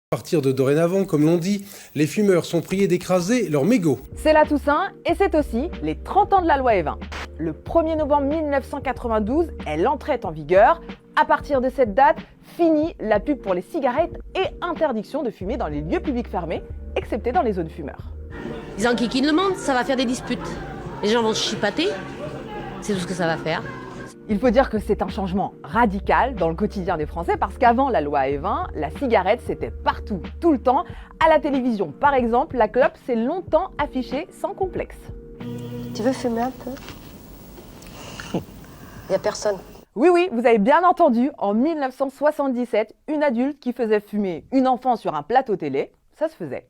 À partir de dorénavant, comme l'on dit, les fumeurs sont priés d'écraser leurs mégots. C'est la Toussaint et c'est aussi les 30 ans de la loi Evin. Le 1er novembre 1992, elle entrait en vigueur. À partir de cette date, fini la pub pour les cigarettes et interdiction de fumer dans les lieux publics fermés, excepté dans les zones fumeurs. Ils enquiquinent le monde, ça va faire des disputes. Les gens vont se chipater, c'est tout ce que ça va faire. Il faut dire que c'est un changement radical dans le quotidien des Français parce qu'avant la loi Evin, la cigarette c'était partout, tout le temps. À la télévision par exemple, la clope s'est longtemps affichée sans complexe. Tu veux fumer un peu? Il n'y a personne. Oui, vous avez bien entendu, en 1977, une adulte qui faisait fumer une enfant sur un plateau télé, ça se faisait.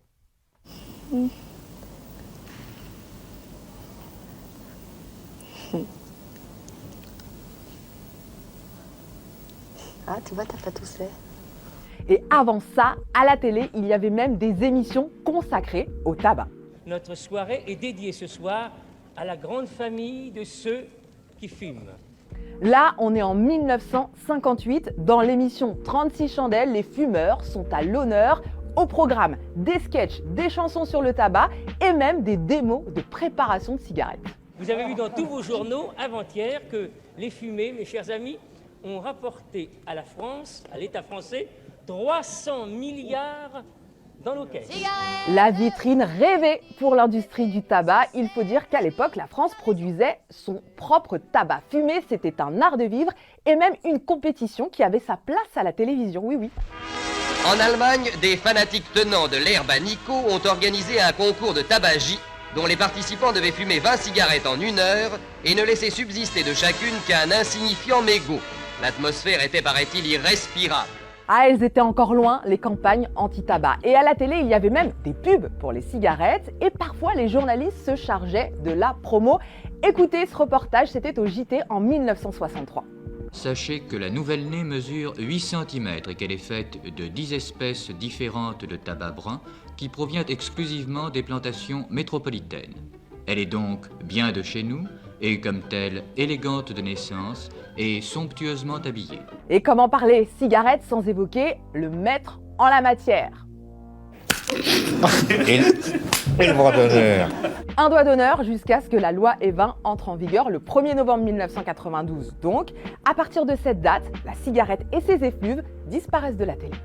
Ah, tu vois, t'as pas toussé. Et avant ça, à la télé, il y avait même des émissions consacrées au tabac. Notre soirée est dédiée ce soir à la grande famille de ceux qui fument. Là, on est en 1958. Dans l'émission 36 chandelles, les fumeurs sont à l'honneur. Au programme, des sketchs, des chansons sur le tabac et même des démos de préparation de cigarettes. Vous avez vu dans tous vos journaux avant-hier que les fumées, mes chers amis, ont rapporté à la France, à l'État français, 300 milliards dans nos caisses. La vitrine rêvée pour l'industrie du tabac. Il faut dire qu'à l'époque, la France produisait son propre tabac. Fumer, c'était un art de vivre et même une compétition qui avait sa place à la télévision. Oui. En Allemagne, des fanatiques tenants de l'herbe à Nico ont organisé un concours de tabagie dont les participants devaient fumer 20 cigarettes en 1 heure et ne laisser subsister de chacune qu'un insignifiant mégot. L'atmosphère était, paraît-il, irrespirable. Ah, elles étaient encore loin, les campagnes anti-tabac. Et à la télé, il y avait même des pubs pour les cigarettes et parfois les journalistes se chargeaient de la promo. Écoutez ce reportage, c'était au JT en 1963. Sachez que la nouvelle-née mesure 8 cm et qu'elle est faite de 10 espèces différentes de tabac brun qui provient exclusivement des plantations métropolitaines. Elle est donc bien de chez nous et comme telle élégante de naissance et somptueusement habillée. Et comment parler cigarette sans évoquer le maître en la matière? Et le droit d'honneur. Un doigt d'honneur jusqu'à ce que la loi Evin entre en vigueur le 1er novembre 1992. Donc, à partir de cette date, la cigarette et ses effluves disparaissent de la télé.